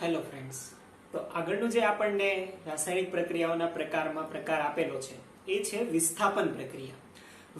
Hello friends, તો આગળનું જે આપણને રાસાયણિક પ્રક્રિયાઓના પ્રકાર આપેલો છે એ છે વિસ્થાપન પ્રક્રિયા.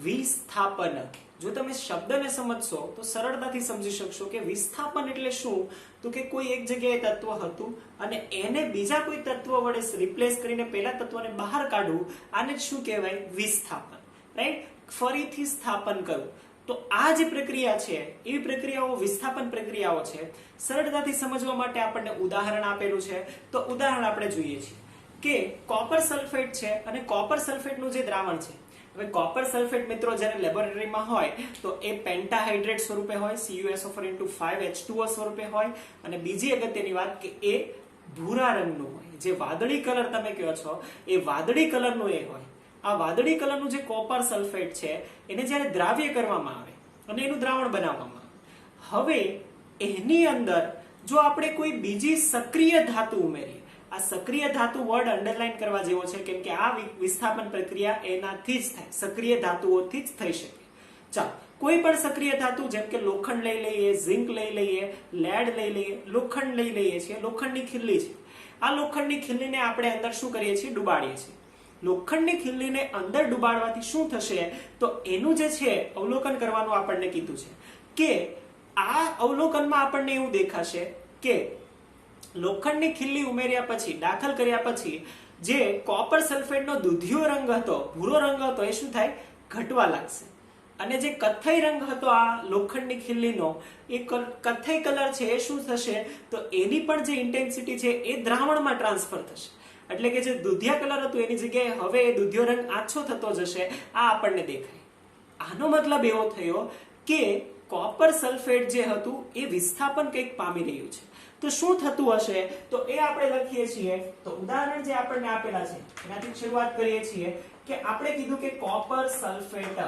વિસ્થાપન, જો તમે શબ્દને સમજશો તો સરળતાથી સમજી શકશો કે વિસ્થાપન એટલે શું. તો કે કોઈ એક જગ્યાએ તત્વ હતું અને એને બીજા કોઈ તત્વ વડે રિપ્લેસ કરીને પેલા તત્વને બહાર કાઢવું, આને શું કહેવાય? વિસ્થાપન. રાઈટ? ફરીથી સ્થાપન કરવું. તો આ જે પ્રક્રિયા છે એવી પ્રક્રિયાઓ વિસ્થાપન પ્રક્રિયાઓ છે. સરળતાથી સમજવા માટે આપણને ઉદાહરણ આપેલું છે, તો ઉદાહરણ આપણે જોઈએ છીએ કે કોપર સલ્ફેટ છે અને કોપર સલ્ફેટનું જે દ્રાવણ છે. હવે કોપર સલ્ફેટ મિત્રો જ્યારે લેબોરેટરીમાં હોય તો એ પેન્ટાહાઇડ્રેટ સ્વરૂપે હોય, CuSO4 સ્વરૂપે હોય, અને બીજી અગત્યની વાત કે એ ભૂરા રંગનું હોય. જે વાદળી કલર તમે કહો છો એ વાદળી કલરનું એ હોય. આ વાદળી કલરનું જે કોપર સલ્ફેટ છે એને જ્યારે દ્રાવ્ય કરવામાં આવે અને એનું દ્રાવણ બનાવવામાં આવે, હવે એની અંદર જો આપણે કોઈ બીજી સક્રિય ધાતુ ઉમેરીએ, આ સક્રિય ધાતુ વર્ડ અંડરલાઈન કરવા જેવો છે, કેમ કે આ વિસ્થાપન પ્રક્રિયા એનાથી જ થાય, સક્રિય ધાતુઓથી જ થઈ શકે. ચાલો, કોઈ પણ સક્રિય ધાતુ જેમ કે લોખંડ લઈ લઈએ, ઝિંક લઈ લઈએ, લેડ લઈ લઈએ, લોખંડ લઈ લઈએ છીએ. લોખંડની ખીલ્લી છે. આ લોખંડની ખીલ્લીને આપણે અંદર શું કરીએ છીએ? ડુબાડીએ છીએ. લોખંડની ખીલ્લીને અંદર ડુબાડવાથી શું થશે? તો એનું જે છે અવલોકન કરવાનું આપણને કીધું છે કે આ અવલોકનમાં આપણને એવું દેખાશે કે લોખંડની ખીલ્લી ઉમેર્યા પછી, દાખલ કર્યા પછી જે કોપર સલ્ફેટનો દૂધિયો રંગ હતો, ભૂરો રંગ હતો, એ શું થાય? ઘટવા લાગશે. અને જે કથ્થઈ રંગ હતો આ લોખંડની ખીલ્લીનો, એ કથ્થઈ કલર છે એ શું થશે? તો એની પણ જે ઇન્ટેન્સિટી છે એ દ્રાવણમાં ટ્રાન્સફર થશે. એટલે કે જે દૂધિયા કલર હતું એની જગ્યાએ હવે એ દૂધિયો રંગ આછો થતો જશે. આ આપણને દેખાય. આનો મતલબ એવો થયો કે કોપર સલ્ફેટ જે હતું એ વિસ્થાપન કંઈક પામી રહ્યું છે. તો શું થતું હશે? તો એ આપણે લખીએ છીએ. તો ઉદાહરણ જે આપણને આપેલા છે એનાથી શરૂઆત કરીએ છીએ કે આપણે કીધું કે કોપર સલ્ફેટ,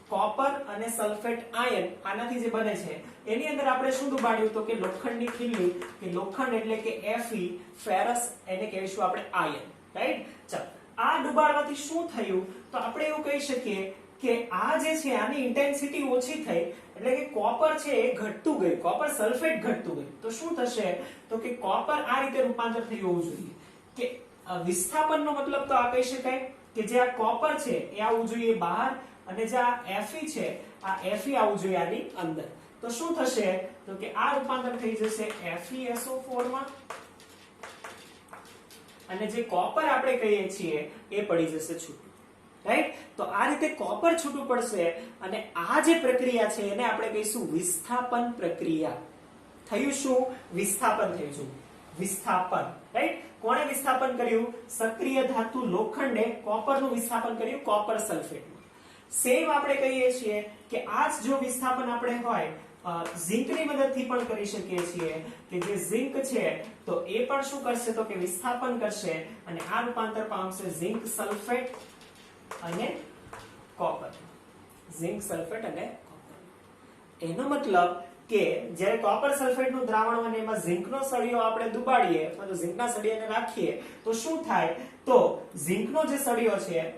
કોપર અને સલ્ફેટ આયન, આનાથી જે બને છે એની અંદર આપણે શું ડુબાડ્યું? તો કે લોખંડની ખીલ્લી, કે લોખંડ એટલે કે Fe, ફેરસ, એને કહીશું આપણે આયન. રાઈટ? ચાલો, આ ડુબાડવાથી શું થયું? તો આપણે એવું કહી શકીએ કે આ જે છે આની ઇન્ટેન્સિટી ઓછી થઈ, એટલે કે કોપર છે એ ઘટતું ગયું, કોપર સલ્ફેટ ઘટતું ગયું. તો શું થશે? તો કે કોપર આ રીતે રૂપાંતર થયું હોવું જોઈએ. કે વિસ્થાપનનો મતલબ તો આ કહી શકાય કે જે આ કોપર છે એ આવવું જોઈએ બહાર, અને જે આ Fe છે આ Fe આવવું જોઈએ આની અંદર. તો શું થશે? તો કે આ રૂપાંતર થઈ જશે FeSO4 માં, અને જે કોપર આપણે કહીએ છીએ એ પડી જશે છૂટું. રાઈટ? તો આ રીતે કોપર છૂટું પડશે અને આ જે પ્રક્રિયા છે એને આપણે કહીશું વિસ્થાપન પ્રક્રિયા. થયું શું? વિસ્થાપન થયું. વિસ્થાપન. રાઈટ? કોણે વિસ્થાપન કર્યું? સક્રિય ધાતુ લોખંડે કોપરનું વિસ્થાપન કર્યું કોપર સલ્ફેટમાં. સેમ આપણે કહીએ છીએ કે આ જ જો વિસ્થાપન આપણે હોય ઝિંકની મદદથી પણ કરી શકીએ છીએ, કે જે ઝિંક છે તો એ પણ શું કરશે? તો કે વિસ્થાપન કરશે અને આ રૂપાંતર પામશે ઝિંક સલ્ફેટ અને કોપર. ઝિંક સલ્ફેટ અને કોપર. એનો મતલબ કે જ્યારે કોપર સલ્ફેટનું દ્રાવણ હોય એમાં ઝિંકનો સળિયો આપણે ડુબાડીએ અથવા તો ઝિંકના સળિયાને રાખીએ તો શું થાય? તો ઝિંકનો જે સળિયો છે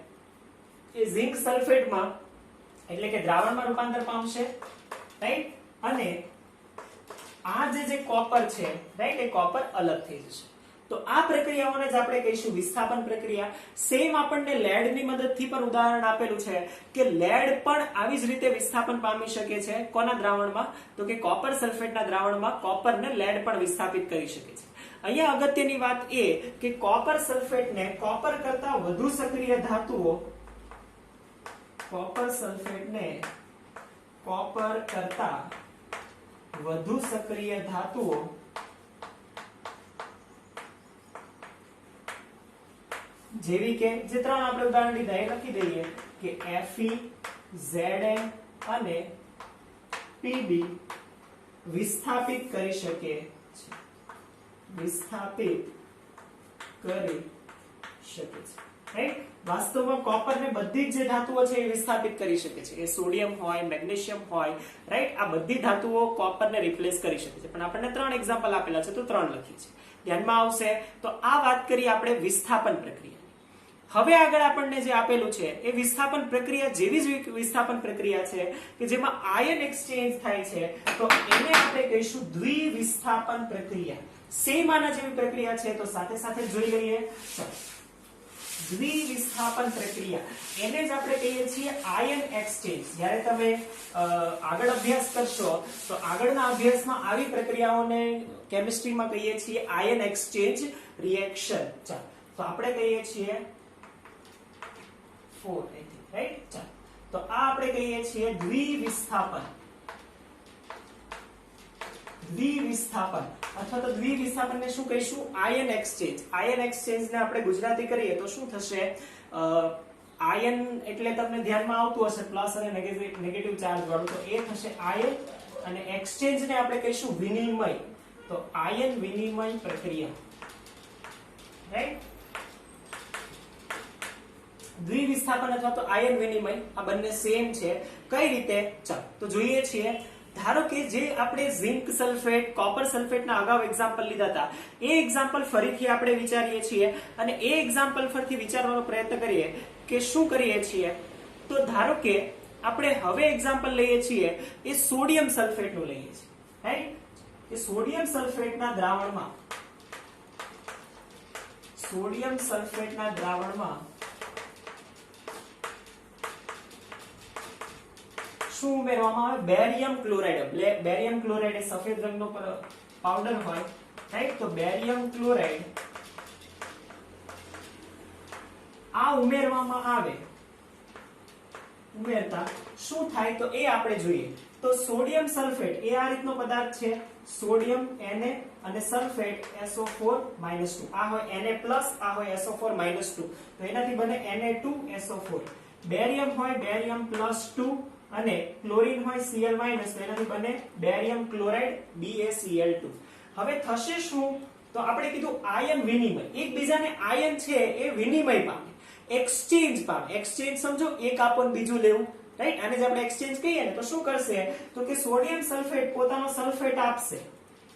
એ ઝિંક સલ્ફેટમાં એટલે કે દ્રાવણમાં રૂપાંતર પામશે. રાઈટ? અને આ જે કોપર છે, રાઈટ, એ કોપર અલગ થઈ જશે. તો આ પ્રક્રિયાઓને જ આપણે કહીશું વિસ્થાપન પ્રક્રિયા. સેમ આપણને લેડની મદદથી પણ ઉદાહરણ આપેલું છે કે લેડ પણ આવી જ રીતે વિસ્થાપન પામી શકે છે. કોના દ્રાવણમાં? તો કે કોપર સલ્ફેટના દ્રાવણમાં કોપરને લેડ પણ વિસ્થાપિત કરી શકે છે. અહીંયા અગત્યની વાત એ કે કોપર સલ્ફેટને કોપર કરતા વધુ સક્રિય ધાતુઓ, કોપર સલ્ફેટને કોપર કરતા વધુ સક્રિય ધાતુઓ જેવી કે જે ત્રણ આપણે ઉદાહરણ લીધા એ લખી દઈએ કે Fe, Zn અને Pb વિસ્થાપિત કરી શકે છે. વિસ્થાપિત કરી શકે છે. રાઈટ? વાસ્તવમાં કોપરને બધી જ જે ધાતુઓ છે એ વિસ્થાપિત કરી શકે છે. એ સોડિયમ હોય, મેગ્નેશિયમ હોય, રાઈટ, આ બધી ધાતુઓ કોપરને રિપ્લેસ કરી શકે છે. પણ આપણને ત્રણ એક્ઝામ્પલ આપેલા છે તો ત્રણ લખી છે. ધ્યાનમાં આવશે. તો આ વાત કરી આપણે વિસ્થાપન પ્રક્રિયા. હવે આગળ આપણને જે આપેલું છે એ વિસ્થાપન પ્રક્રિયા જેવી જ વિસ્થાપન પ્રક્રિયા છે કે જેમાં આયન એક્સચેન્જ થાય છે, તો એને આપણે કહીશું દ્વિવિસ્થાપન પ્રક્રિયા. સેમ આના જેવી પ્રક્રિયા છે, તો સાથે સાથે જોઈ લઈએ. દ્વિવિસ્થાપન પ્રક્રિયા એને જ આપણે કહીએ છીએ આયન એક્સચેન્જ. જ્યારે તમે આગળ અભ્યાસ કરશો તો આગળના અભ્યાસમાં આવી પ્રક્રિયાઓને કેમિસ્ટ્રીમાં કહીએ છીએ આયન એક્સચેન્જ રિએક્શન. ચાલો, તો આપણે કહીએ છીએ 4, રાઈટ. ચાલો, તો આ આપણે કહીએ છીએ દ્વિવિસ્થાપન. દ્વિવિસ્થાપન અથવા તો દ્વિવિસ્થાપનને શું કહીશું? Ion exchange. આયન એક્સચેન્જને આપણે ગુજરાતી કરીએ તો શું થશે? આયન એટલે તમને ધ્યાનમાં આવતું હશે પ્લસ અને નેગેટિવ ચાર્જ વાળું, તો એ થશે આયન, અને એક્સચેન્જને આપણે કહીશું વિનિમય. તો આયન વિનિમય પ્રક્રિયા, રાઈટ. દ્વિવિસ્થાપન અથવા તો આયન વિનિમય આ બંને સેમ છે. કઈ રીતે? ચાલો તો જોઈએ છીએ. ધારો કે જે આપણે ઝિંક સલ્ફેટ, કોપર સલ્ફેટના અગાઉ એક્ઝામ્પલ લીધા હતા, એ એક્ઝામ્પલ ફરીથી આપણે વિચારીએ છીએ અને એ એક્ઝામ્પલ ફરીથી વિચારવાનો પ્રયત્ન કરીએ કે શું કરીએ છીએ. તો ધારો કે આપણે હવે એક્ઝામ્પલ લઈએ છીએ એ સોડિયમ સલ્ફેટનું લઈએ છીએ, રાઈટ. કે સોડિયમ સલ્ફેટના દ્રાવણમાં શું ઉમેરવામાં આવે? Barium chloride. બેરિયમ ક્લોરાઇડ એ સફેદ રંગનો પાવડર હોય, રાઈટ. તો બેરિયમ ક્લોરાઇડ આ ઉમેરવામાં આવે. ઉમેરતા શું થાય તો એ આપણે જોઈએ. તો સોડિયમ સલ્ફેટ એ આ રીતનો પદાર્થ છે, સોડિયમ Na અને સલ્ફેટ SO4-2. આ હોય Na+, આ હોય SO4-2. તો એનાથી બને Na2SO4. બેરિયમ હોય બેરિયમ +2 અને ક્લોરીન હોય Cl- તો એનાથી બને બેરિયમ ક્લોરાઇડ BaCl2. હવે થશે શું? તો આપણે કીધું આયન વિનિમય. એકબીજાને આયન છે એ વિનિમય પામે, એક્સચેન્જ પામે. એક્સચેન્જ સમજો, એક આપો ને બીજું લેવું, રાઈટ. આને જ આપણે એક્સચેન્જ કહીએ ને, તો શું કરશે? તો કે સોડિયમ સલ્ફેટ પોતાનો સલ્ફેટ આપશે,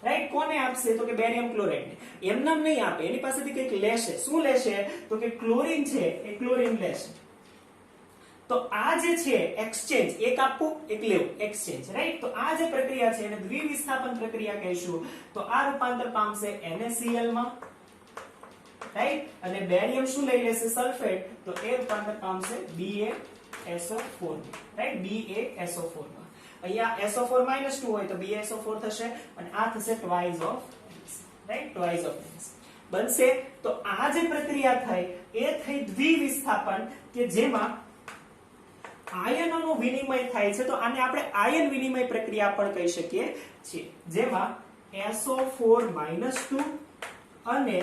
રાઈટ. કોને આપશે? તો કે બેરિયમ ક્લોરાઇડને. એમનામ નહીં આપે, એની પાસેથી કંઈક લેશે. શું લેશે? તો કે ક્લોરીન છે એ ક્લોરીન લેશે. તો આ જે છે એક્સચેન્જ, એક આપવું એક લેવું, એક્સચેન્જ, રાઈટ. તો આ જે પ્રક્રિયા છે એને દ્વિવિસ્થાપન પ્રક્રિયા કહીશું. તો આ રૂપાંતર પામશે NaCl માં, રાઈટ. અને બેરિયમ શું લઈ લેશે? સલ્ફેટ. તો એ રૂપાંતર પામશે BaSO4, રાઈટ. BaSO4 માં. અહીંયા SO4-2 હોય તો BaSO4 થશે અને આ થશે twice of, right. twice of બનશે. તો આ જે પ્રક્રિયા થઈ એ થઈ દ્વિવિસ્થાપન, કે જેમાં આયનોનો વિનિમય થાય છે. તો આને આપણે આયન વિનિમય પ્રક્રિયા પણ કહી શકીએ છીએ, જેમાં SO4-2 અને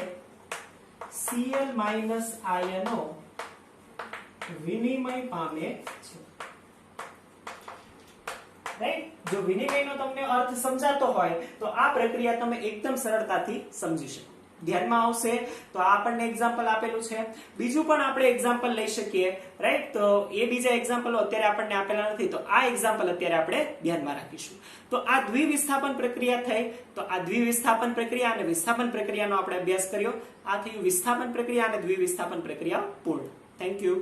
Cl- આયનો વિનિમય પામે છે, રાઈટ. જો વિનિમયનો તમને અર્થ સમજાતો હોય તો આ પ્રક્રિયા તમે એકદમ સરળતાથી સમજી શકો. ધ્યાનમાં આવશે. તો આ આપણને એક્ઝામ્પલ આપેલું છે. બીજું પણ આપણે એક્ઝામ્પલ લઈ શકીએ, રાઈટ. તો એ બીજા એક્ઝામ્પલો અત્યારે આપણને આપેલા નથી, તો આ એક્ઝામ્પલ અત્યારે આપણે ધ્યાનમાં રાખીશું. તો આ દ્વિવિસ્થાપન પ્રક્રિયા થઈ. તો આ દ્વિવિસ્થાપન પ્રક્રિયા અને વિસ્થાપન પ્રક્રિયાનો આપણે અભ્યાસ કર્યો. આ થયું વિસ્થાપન પ્રક્રિયા અને દ્વિવિસ્થાપન પ્રક્રિયા પૂર્ણ. Thank you.